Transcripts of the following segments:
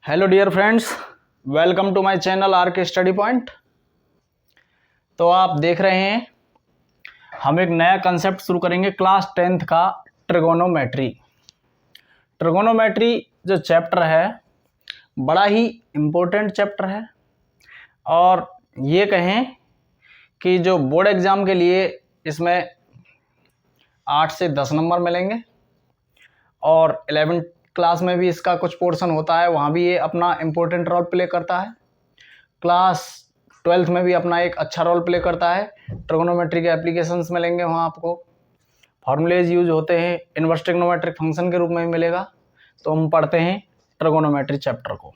Hello dear friends, welcome to my channel R K study point. तो आप देख रहे हैं हम एक नया कंसेप्ट शुरू करेंगे क्लास 10th का ट्रिगोनोमेट्री। ट्रिगोनोमेट्री जो चैप्टर है बड़ा ही इम्पोर्टेंट चैप्टर है और ये कहें कि जो बोर्ड एग्ज़ाम के लिए इसमें 8 से 10 नंबर मिलेंगे और 11th क्लास में भी इसका कुछ पोर्शन होता है, वहाँ भी ये अपना इम्पोर्टेंट रोल प्ले करता है। क्लास 12th में भी अपना एक अच्छा रोल प्ले करता है। ट्रिगोनोमेट्री के एप्लीकेशंस मिलेंगे, वहाँ आपको फॉर्मूलेज यूज होते हैं, इनवर्स ट्रिग्नोमेट्रिक फंक्शन के रूप में भी मिलेगा। तो हम पढ़ते हैं ट्रिगोनोमेट्री चैप्टर को।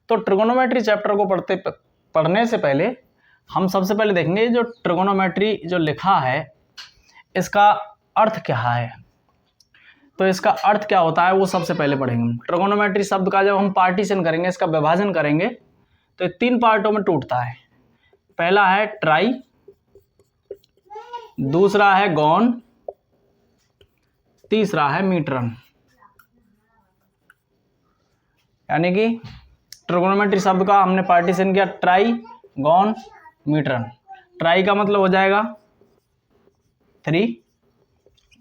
तो ट्रिगोनोमेट्री चैप्टर को पढ़ने से पहले हम सबसे पहले देखेंगे जो ट्रिगोनोमेट्री जो लिखा है इसका अर्थ क्या है। तो इसका अर्थ क्या होता है वो सबसे पहले पढ़ेंगे। ट्रिगोनोमेट्री शब्द का जब हम पार्टीशन करेंगे, इसका विभाजन करेंगे, तो ये 3 पार्टों में टूटता है। पहला है ट्राई, दूसरा है गॉन, तीसरा है मीटरन। यानी कि ट्रिगोनोमेट्री शब्द का हमने पार्टीशन किया ट्राई, गॉन, मीटरन। ट्राई का मतलब हो जाएगा 3,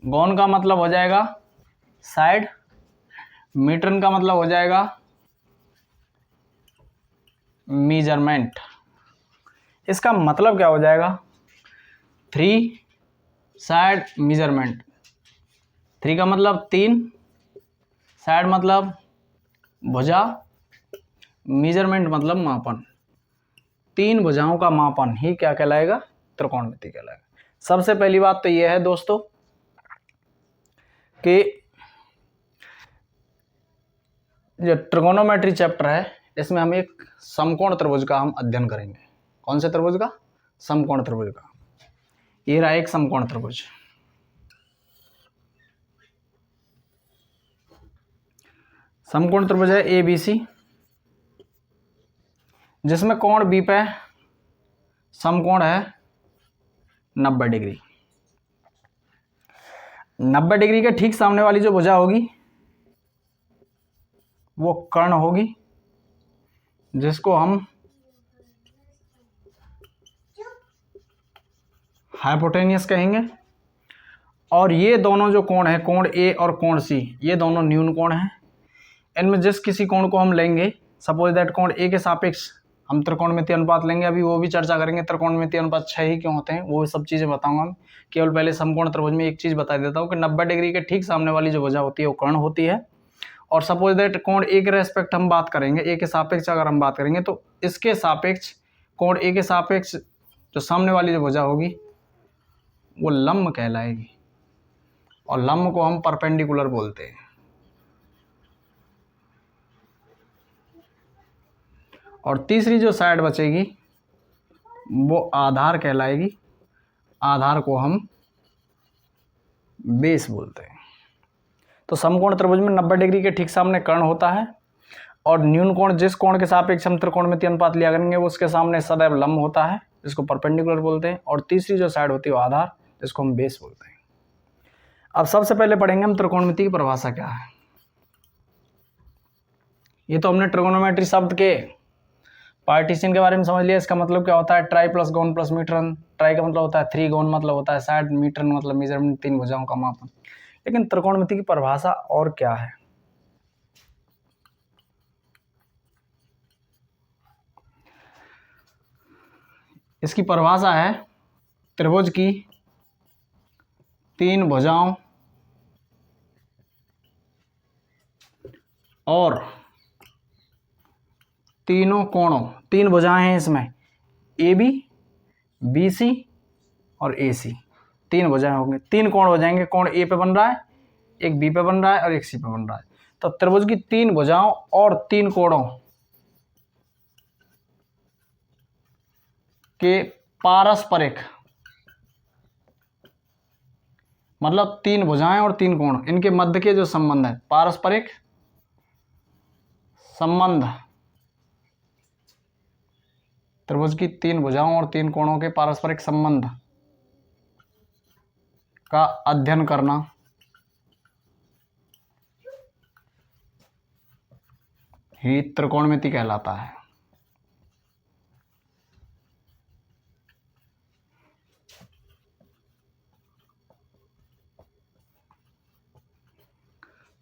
गॉन का मतलब हो जाएगा साइड, मीटरन का मतलब हो जाएगा मेजरमेंट। इसका मतलब क्या हो जाएगा 3 साइड मेजरमेंट। 3 का मतलब 3, साइड मतलब भुजा, मेजरमेंट मतलब मापन। 3 भुजाओं का मापन ही क्या कहलाएगा, त्रिकोणमिति कहलाएगा। सबसे पहली बात तो यह है दोस्तों कि जो ट्रिगोनोमेट्री चैप्टर है इसमें हम एक समकोण त्रिभुज का हम अध्ययन करेंगे। कौन से त्रिभुज का? समकोण त्रिभुज का। ये रहा एक समकोण त्रिभुज। समकोण त्रिभुज है ABC, जिसमें कोण B पे समकोण है 90 डिग्री। 90 डिग्री के ठीक सामने वाली जो भुजा होगी वो कर्ण होगी, जिसको हम हाइपोटेनियस कहेंगे। और ये दोनों जो कोण है, कोण A और कोण C, ये दोनों न्यून कोण हैं। इनमें जिस किसी कोण को हम लेंगे, सपोज दैट कोण A के सापेक्ष हम त्रिकोणमितीय अनुपात लेंगे, अभी वो भी चर्चा करेंगे। त्रिकोणमितीय अनुपात 6 ही क्यों होते हैं वो सब चीज़ें बताऊंगा मैं। केवल पहले समकोण त्रिभुज में एक चीज़ बता देता हूँ कि 90 डिग्री के ठीक सामने वाली जो भुजा होती है वो कर्ण होती है। और सपोज दैट कोण A के रेस्पेक्ट हम बात करेंगे, A के सापेक्ष अगर हम बात करेंगे, तो इसके सापेक्ष कोण A के सापेक्ष जो सामने वाली जो भुजा होगी वो लंब कहलाएगी, और लंब को हम परपेंडिकुलर बोलते हैं। और तीसरी जो साइड बचेगी वो आधार कहलाएगी। आधार को हम बेस बोलते हैं। तो समकोण त्रिभुज में 90 डिग्री के ठीक सामने कर्ण होता है, और न्यून कोण जिस कोण के सापेक्ष हम त्रिकोणमितीय अनुपात लिया करेंगे वो उसके सामने सदैव लंब होता है, जिसको परपेंडिकुलर बोलते हैं। और तीसरी जो साइड होती है वो आधार, जिसको हम बेस बोलते हैं। अब सबसे पहले पढ़ेंगे हम त्रिकोणमिति की परिभाषा क्या है। ये तो हमने ट्रिगोनोमेट्री शब्द के पार्टीशन के बारे में समझ लिया। इसका मतलब क्या होता है ट्राई प्लस गॉन प्लस मीटरन। ट्राई का मतलब होता है 3, गॉन मतलब होता है साइड, मीटरन मतलब मेजरमेंट, 3 भुजाओं का मापन। लेकिन त्रिकोणमिति की परिभाषा और क्या है? इसकी परिभाषा है त्रिभुज की 3 भुजाओं और तीनों कोणों, 3 भुजाएं हैं इसमें, AB, BC और AC। 3 भुजाएं होंगे, 3 कोण हो जाएंगे। कोण A पे बन रहा है, एक B पे बन रहा है और एक C पे बन रहा है। तो त्रिभुज की 3 भुजाओं और 3 कोणों के पारस्परिक, मतलब 3 भुजाएं और 3 कोण, इनके मध्य के जो संबंध है, पारस्परिक संबंध। त्रिभुज की 3 भुजाओं और 3 कोणों के पारस्परिक संबंध का अध्ययन करना ही त्रिकोणमिति कहलाता है।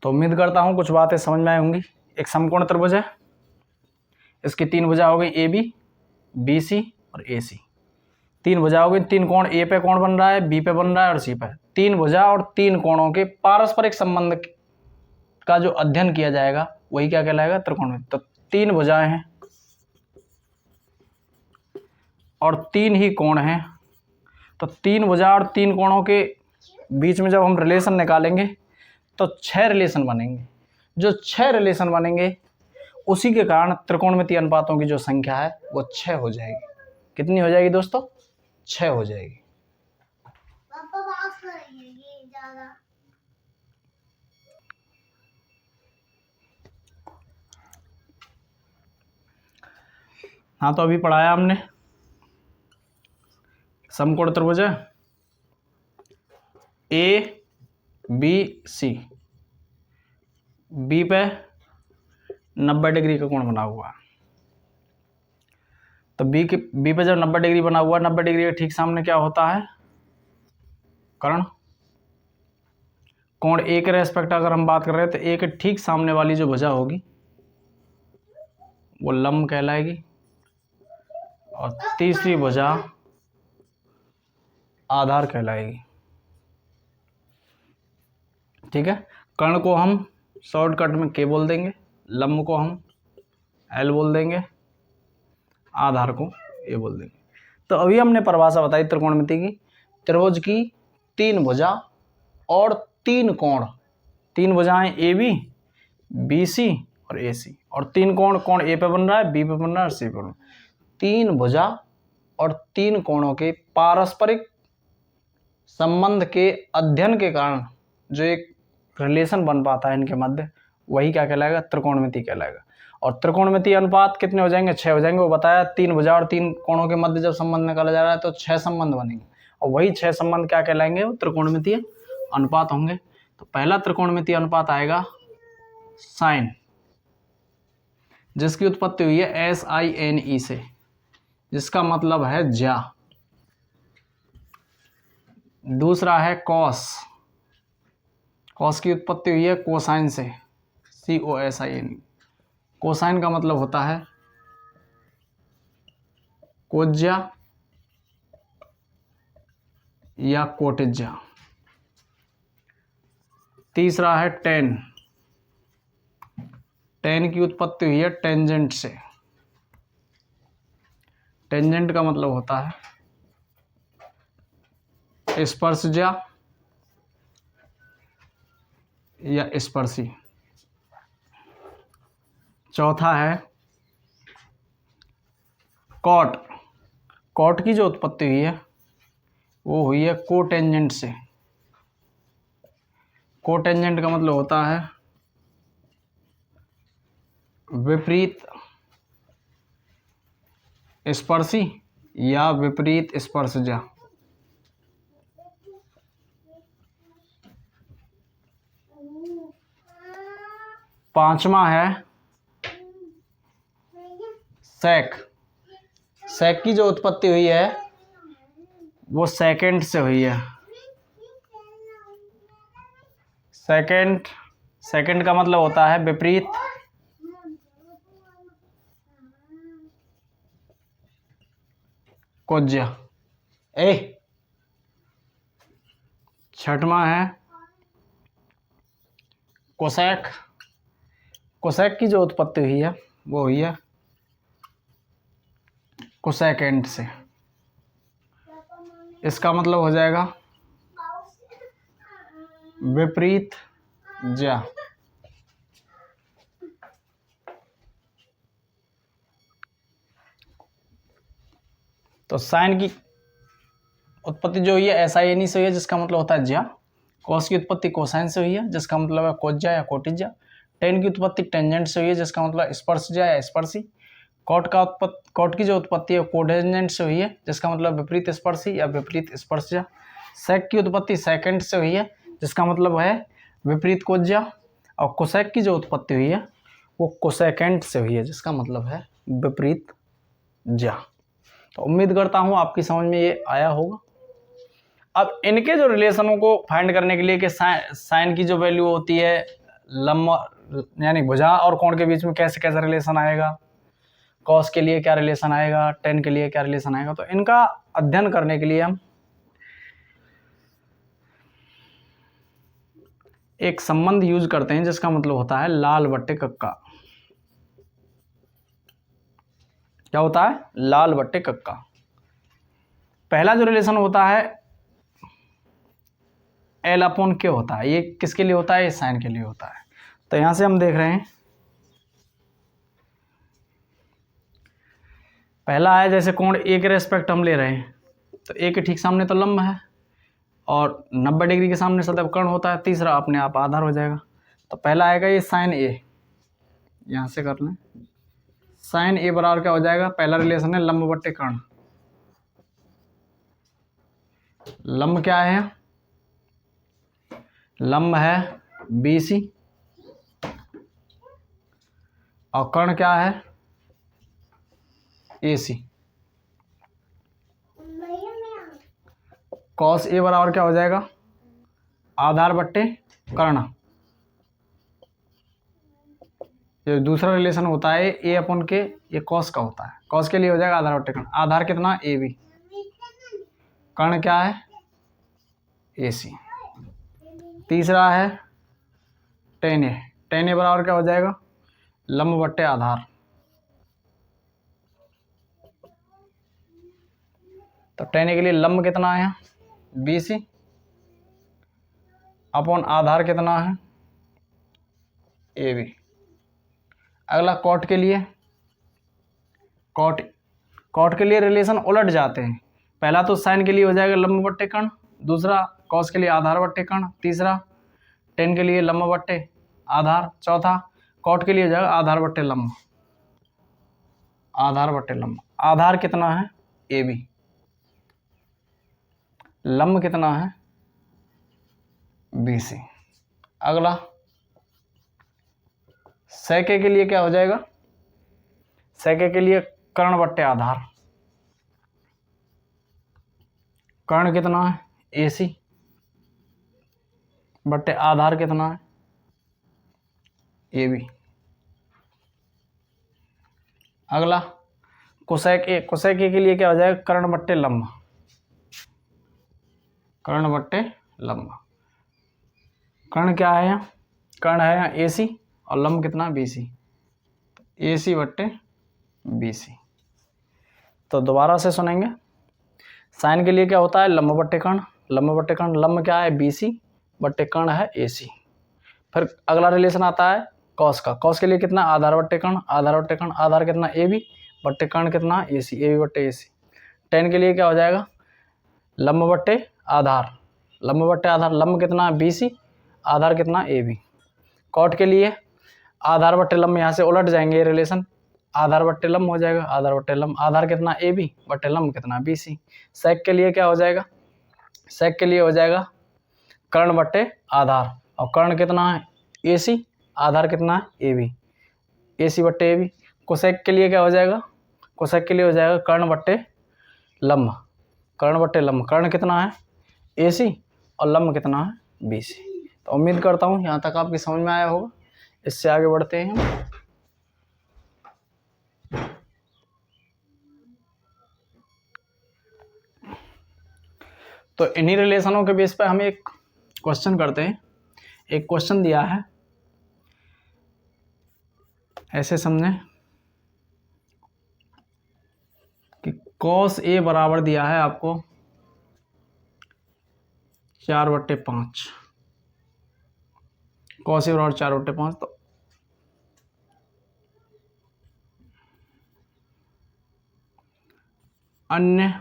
तो उम्मीद करता हूं कुछ बातें समझ में आई होंगी। एक समकोण त्रिभुज है, इसकी 3 भुजा हो गई ए बी, बी सी और ए सी। 3 भुजा हो गई, 3 कोण, ए पे कोण बन रहा है, बी पे बन रहा है और सी पे। 3 भुजा और 3 कोणों के पारस्परिक संबंध का जो अध्ययन किया जाएगा वही क्या कहलाएगा, त्रिकोणमिति। तो 3 भुजाएं हैं और 3 ही कोण हैं, तो 3 भुजा और 3 कोणों के बीच में जब हम रिलेशन निकालेंगे तो 6 रिलेशन बनेंगे। जो 6 रिलेशन बनेंगे उसी के कारण त्रिकोणमिति अनुपातों की जो संख्या है वो 6 हो जाएगी। कितनी हो जाएगी दोस्तों, 6 हो जाएगी। पापा बात करेंगे ये ज्यादा। हाँ, तो अभी पढ़ाया हमने समकोण त्रिभुज है ए बी सी, बी पे 90 डिग्री का कोण बना हुआ है। तो बी पे जब 90 डिग्री बना हुआ, 90 डिग्री के ठीक सामने क्या होता है, कर्ण। कोण ए के रेस्पेक्ट अगर हम बात कर रहे हैं तो ए के ठीक सामने वाली जो भुजा होगी वो लंब कहलाएगी और तीसरी भुजा आधार कहलाएगी। ठीक है, कर्ण को हम शॉर्टकट में के बोल देंगे, लंब को हम एल बोल देंगे, आधार को ए बोल देंगे। तो अभी हमने परिभाषा बताई त्रिकोणमिति की। त्रिभुज की 3 भुजा और 3 कोण, 3 भुजाएं ए बी, बी सी और ए सी, और 3 कोण, कोण ए पे बन रहा है, बी पे बन रहा है और सी पे बन रहा है। 3 भुजा और 3 कोणों के पारस्परिक संबंध के अध्ययन के कारण जो एक रिलेशन बन पाता है इनके मध्य, वही क्या कहलाएगा, त्रिकोणमिति कहलाएगा। और त्रिकोणमिति अनुपात कितने हो जाएंगे, 6 हो जाएंगे। वो बताया 3 भुजा और 3 कोणों के मध्य जब संबंध निकाला जा रहा है तो 6 संबंध बनेंगे, और वही 6 संबंध क्या कहलाएंगे, वो त्रिकोणमितीय अनुपात होंगे। तो पहला त्रिकोणमितीय अनुपात आएगा साइन, जिसकी उत्पत्ति हुई है SINE से, जिसका मतलब है ज्या। दूसरा है कॉस, कॉस की उत्पत्ति हुई है कोसाइन से, COSIN। कोसाइन का मतलब होता है कोज्या या कोटिज्या। तीसरा है टेन, टेन की उत्पत्ति हुई है टेंजेंट से। टेंजेंट का मतलब होता है स्पर्शज्या या स्पर्शी। चौथा है कॉट, कॉट की जो उत्पत्ति हुई है वो हुई है कोटेंजेंट से। कोटेंजेंट का मतलब होता है विपरीत स्पर्शी या विपरीत स्पर्शज्या। पांचवा है सेक, सेक की जो उत्पत्ति हुई है वो सेकेंड से हुई है। सेकेंड, सेकेंड का मतलब होता है विपरीत कोज्या। छठवां है कोसेक, कोसेक की जो उत्पत्ति हुई है वो हुई है कोसेकेंड से। इसका मतलब हो जाएगा विपरीत ज्या। तो साइन की उत्पत्ति जो हुई है SINE से हुई है, जिसका मतलब होता है ज्या। कॉस की उत्पत्ति कोसाइन से हुई है, जिसका मतलब है कोज्या या कोटिज्या। टेन की उत्पत्ति टेंजेंट से हुई है, जिसका मतलब स्पर्शज्या या स्पर्शी। कॉट की जो उत्पत्ति है कोटेंजेंट से हुई है, जिसका मतलब विपरीत स्पर्शी या विपरीत स्पर्शज्या। सेक की उत्पत्ति सेकेंड से हुई है, जिसका मतलब है विपरीत कोज्या। और कोसेक की जो उत्पत्ति हुई है वो कोसेकेंट से हुई है, जिसका मतलब है विपरीत ज्या। तो उम्मीद करता हूँ आपकी समझ में ये आया होगा। अब इनके जो रिलेशनों को फाइंड करने के लिए कि साइन की जो वैल्यू होती है लंब यानी भुजा और कोण के बीच में कैसे कैसा रिलेशन आएगा, कॉस के लिए क्या रिलेशन आएगा, टेन के लिए क्या रिलेशन आएगा, तो इनका अध्ययन करने के लिए हम एक संबंध यूज करते हैं जिसका मतलब होता है लाल बट्टे कक्का। क्या होता है? लाल बट्टे कक्का। पहला जो रिलेशन होता है एल अपॉन के होता है। ये किसके लिए होता है? ये साइन के लिए होता है। तो यहां से हम देख रहे हैं पहला है जैसे कोण ए के रेस्पेक्ट हम ले रहे हैं, तो ए के ठीक सामने तो लंब है और 90 डिग्री के सामने सदैव कर्ण होता है। तीसरा अपने आप आधार हो जाएगा। तो पहला आएगा ये साइन ए, यहां से कर लें साइन ए बराबर क्या हो जाएगा? पहला रिलेशन है लंब बट्टे कर्ण। लंब क्या है? लंब है BC और कर्ण क्या है? AC। कॉस ए बराबर क्या हो जाएगा? आधार बट्टे कर्ण। ये दूसरा रिलेशन होता है ए अपॉन के, ये कॉस का होता है। कॉस के लिए हो जाएगा आधार बट्टे कर्ण। आधार कितना? AB। कर्ण क्या है? AC। तीसरा है टेन ए। टेन ए बराबर क्या हो जाएगा? लंब बट्टे आधार। तो टेन ए के लिए लंब कितना है? BC अपॉन आधार कितना है? AB। अगला कॉट के लिए, कॉट के लिए रिलेशन उलट जाते हैं। पहला तो साइन के लिए हो जाएगा लंब बट्टे कर्ण, दूसरा कॉस के लिए आधार बट्टे कर्ण, तीसरा टेन के लिए लंब बट्टे आधार, चौथा कॉट के लिए हो जाएगा आधार बट्टे लंब। आधार बट्टे लंब। आधार कितना है? AB। लंब कितना है? BC। अगला सेके के लिए क्या हो जाएगा? सेके के लिए कर्ण बट्टे आधार। कर्ण कितना है? AC बट्टे आधार कितना है? AB। अगला कोसेक ए। कोसेक ए के लिए क्या हो जाएगा? कर्ण बट्टे लंब। कर्ण बट्टे लंब। कर्ण क्या है यहाँ? कर्ण है यहाँ AC और लंब कितना? BC। AC बट्टे BC। तो दोबारा से सुनेंगे। साइन के लिए क्या होता है? लंब बट्टे कर्ण। लंब बट्टे कर्ण। लंब क्या है? BC बट्टे कर्ण है AC। फिर अगला रिलेशन आता है कॉस का। कॉस के लिए कितना? आधार बट्टे कर्ण। आधार बट्टे कर्ण। आधार कितना? AB बट्टे कर्ण कितना? AC। AB बट्टे AC। टेन के लिए क्या हो जाएगा? लंब बट्टे आधार। लंब बट्टे आधार। लंब कितना? BC। आधार कितना? AB। कॉट के लिए आधार बट्टे लंब, यहाँ से उलट जाएंगे ये रिलेशन, आधार बट्टे लंब हो जाएगा। आधार बट्टे लंब। आधार कितना? AB बट्टे लंब कितना? BC। सेक के लिए क्या हो जाएगा? सेक के लिए हो जाएगा कर्ण बट्टे आधार और कर्ण कितना है? AC। आधार कितना है? AB। AC बट्टे AB। कोसेक के लिए क्या हो जाएगा? कोसेक के लिए हो जाएगा कर्ण बट्टे लंब। कर्ण बट्टे लंब। कर्ण कितना है? AC और लंब कितना है? BC। तो उम्मीद करता हूँ यहाँ तक आपकी समझ में आया होगा। इससे आगे बढ़ते हैं हम। तो इन्हीं रिलेशनों के बेस पे हम एक क्वेश्चन करते हैं। एक क्वेश्चन दिया है, ऐसे समझें कि cos A बराबर दिया है आपको 4/5। cos A बराबर 4/5। तो अन्य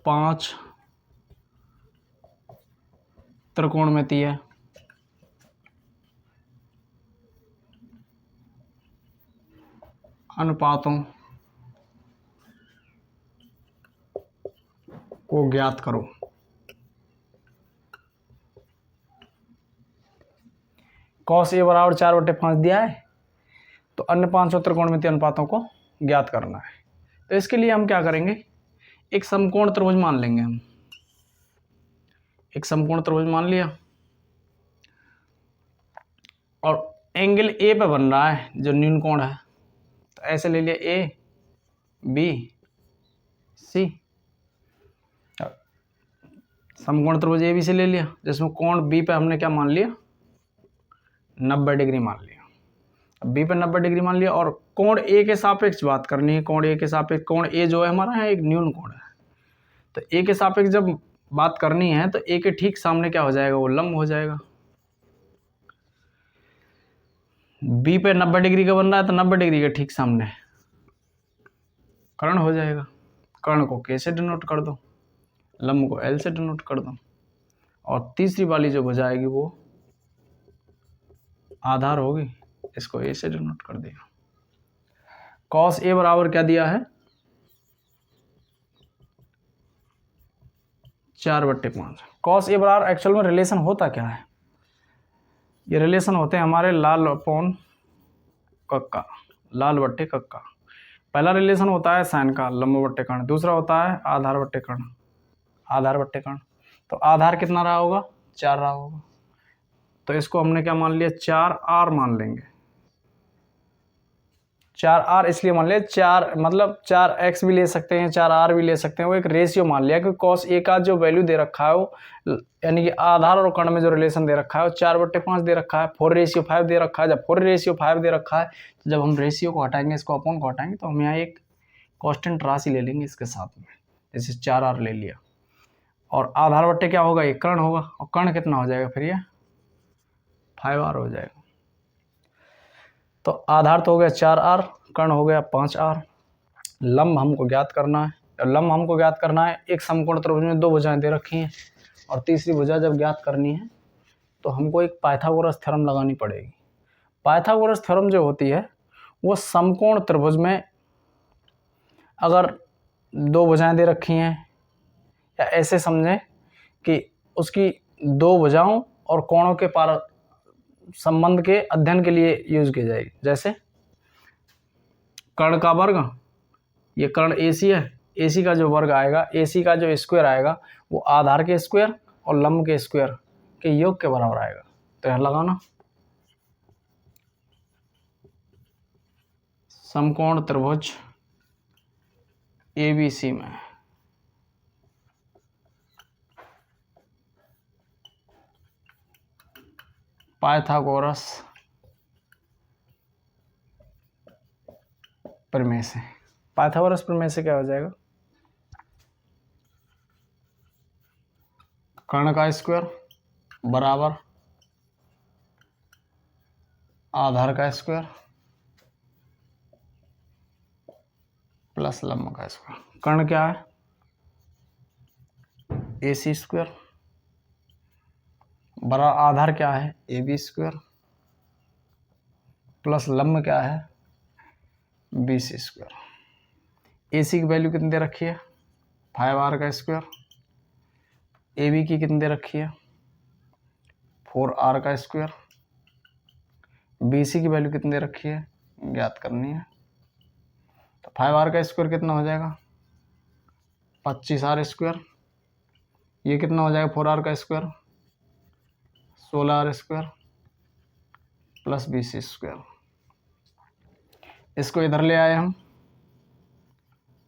5 त्रिकोणमितीय अनुपातों को ज्ञात करो। कॉस ए बराबर 4/5 दिया है, तो अन्य 5 त्रिकोणमितीय अनुपातों को ज्ञात करना है। तो इसके लिए हम क्या करेंगे, एक समकोण त्रिभुज मान लेंगे हम। एक समकोण त्रिभुज मान लिया और एंगल ए पे बन रहा है जो न्यून कोण है, तो ऐसे ले लिया ए बी सी। समकोण त्रिभुज ए बी सी ले लिया, जिसमें कोण बी पे हमने क्या मान लिया, 90 डिग्री मान लिया। अब बी पे 90 डिग्री मान लिया और कोण ए के सापेक्ष बात करनी है। कोण ए के सापेक्ष, कोण ए जो है हमारा है एक न्यून कोण है, तो ए के सापेक्ष जब बात करनी है तो ए के ठीक सामने क्या हो जाएगा, वो लंब हो जाएगा। बी पे 90 डिग्री का बन रहा है, तो 90 डिग्री के ठीक सामने कर्ण हो जाएगा। कर्ण को के से डिनोट कर दो, लंब को एल से डिनोट कर दो, और तीसरी वाली जो भुजा आएगी वो आधार होगी, इसको ए से डिनोट कर दिया। कॉस ए बराबर क्या दिया है, 4/5। कॉस ए बराबर एक्चुअल में रिलेशन होता क्या है, ये रिलेशन होते हैं हमारे लाल अपॉन कक्का, लाल बट्टे कक्का। पहला रिलेशन होता है साइन का, लंब बट्टे कर्ण। दूसरा होता है आधार बट्टे कर्ण, आधार बट्टे कर्ण। तो आधार कितना रहा होगा, 4 रहा होगा, तो इसको हमने क्या मान लिया, 4r मान लेंगे। 4r इसलिए मान लिया, 4 मतलब 4x भी ले सकते हैं, 4r भी ले सकते हैं, वो एक रेशियो मान लिया कि कॉस ए का जो वैल्यू दे रखा है वो, यानी कि आधार और कर्ण में जो रिलेशन दे रखा है वो 4/5 दे रखा है, 4:5 दे रखा है। जब 4:5 दे रखा है, तो जब हम रेशियो को हटाएंगे, इसको अपॉन को हटाएंगे, तो हम यहाँ एक कांस्टेंट राशि ले लेंगे इसके साथ में, जैसे 4r ले लिया। और आधार बट्टे क्या होगा, ये कर्ण होगा, और कर्ण कितना हो जाएगा फिर, ये 5r हो जाएगा। तो आधार तो हो गया 4r, कर्ण हो गया 5r। लंब हमको ज्ञात करना है, और लंब हमको ज्ञात करना है, एक समकोण त्रिभुज में 2 भुजाएं दे रखी हैं, और तीसरी भुजा जब ज्ञात करनी है तो हमको एक पाइथागोरस थ्योरम लगानी पड़ेगी। पाइथागोरस थ्योरम जो होती है वो समकोण त्रिभुज में अगर 2 भुजाएं दे रखी हैं, या ऐसे समझें कि उसकी 2 भुजाओं और कोणों के पार संबंध के अध्ययन के लिए यूज की जाएगी। जैसे कर्ण का वर्ग, ये कर्ण AC है, AC का जो वर्ग आएगा, AC का जो स्क्वायर आएगा वो आधार के स्क्वायर और लंब के स्क्वायर के योग के बराबर आएगा। तो यह लगाना, समकोण त्रिभुज ABC में पाइथागोरस प्रमेय से, पाइथागोरस प्रमेय से क्या हो जाएगा, कर्ण का स्क्वायर बराबर आधार का स्क्वायर प्लस लंब का स्क्वायर। कर्ण क्या है, AC स्क्वायर, बड़ा आधार क्या है, AB स्क्वायर, प्लस लंब क्या है, BC स्क्वायर। AC की वैल्यू कितनी दे रखी है, 5r का स्क्वायर। AB की कितनी दे रखी है, 4r का स्क्वायर। BC की वैल्यू कितनी दे रखी है, ज्ञात करनी है। तो 5r का स्क्वायर कितना हो जाएगा, 25r स्क्वायर। ये कितना हो जाएगा, 4r का square, 16r square plus BC square. इसको इधर ले आए हम,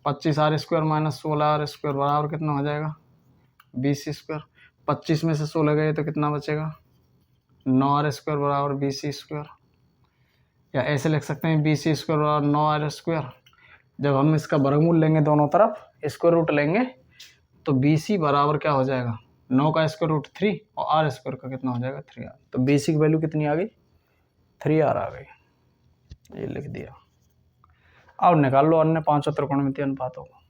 25r square minus 16r square बराबर कितना हो जाएगा, BC स्क्वायर। 25 में से 16 गए तो कितना बचेगा, 9r स्क्वायर बराबर BC स्क्वायर। या ऐसे लिख सकते हैं, BC स्क्वायर बराबर 9r स्क्वायर। जब हम इसका वर्गमूल लेंगे दोनों तरफ, स्क्वायर रूट लेंगे, तो BC बराबर क्या हो जाएगा, 9 का स्क्वायर रूट 3 और r स्क्वायर का कितना हो जाएगा, 3r। तो BC की वैल्यू कितनी आ गई, 3r आ गई, ये लिख दिया। अब निकाल लो अन्य 5 त्रिकोणमितीय अनुपातों को।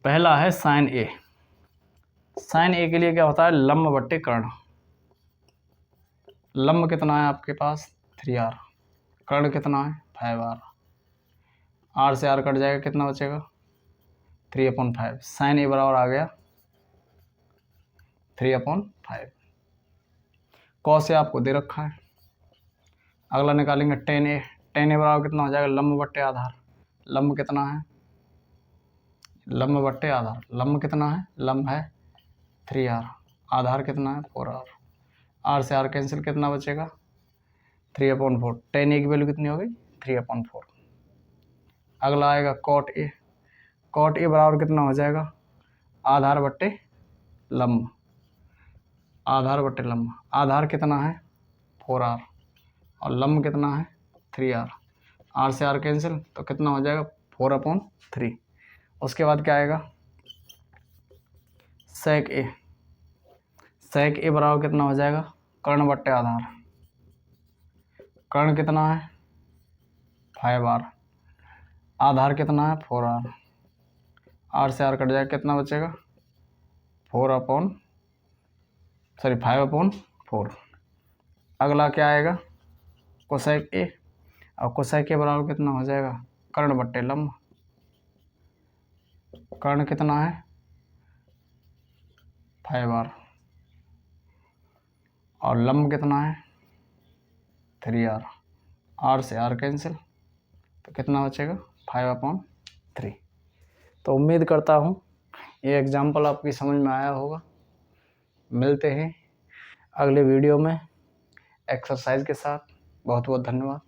पहला है साइन ए। साइन ए के लिए क्या होता है, लंब बट्टे कर्ण। लंब कितना है आपके पास, 3r, कर्ण कितना है, 5r। r से r कट जाएगा, कितना बचेगा, 3/5। साइन ए बराबर आ गया 3/5। कॉस ए आपको दे रखा है। अगला निकालेंगे टेन ए। टेन ए बराबर कितना हो जाएगा, लंब बट्टे आधार। लंब कितना है, लंब बट्टे आधार। लंब कितना है, लंब है 3r, आधार कितना है 4r। r से r कैंसिल, कितना बचेगा 3/4। टेन ए की वैल्यू कितनी हो गई 3/4। अगला आएगा कॉट ए। कॉट ए बराबर कितना हो जाएगा, आधार बट्टे लंब। आधार बट्टे लंब, आधार कितना है 4r और लंब कितना है 3r। r से r कैंसिल, तो कितना हो जाएगा 4/3। उसके बाद क्या आएगा सेक ए। सेक ए बराबर कितना हो जाएगा, कर्ण बट्टे आधार। कर्ण कितना है 5r, आधार कितना है 4r। r से r कट जाएगा, कितना बचेगा 5/4। अगला क्या आएगा कोसेक ए। और कोसेक ए बराबर कितना हो जाएगा, कर्ण बट्टे लंब। कर्ण कितना है 5r और लंब कितना है 3r। r से r कैंसिल, तो कितना बचेगा 5/3। तो उम्मीद करता हूँ ये एग्जाम्पल आपकी समझ में आया होगा। मिलते हैं अगले वीडियो में एक्सरसाइज के साथ। बहुत बहुत धन्यवाद।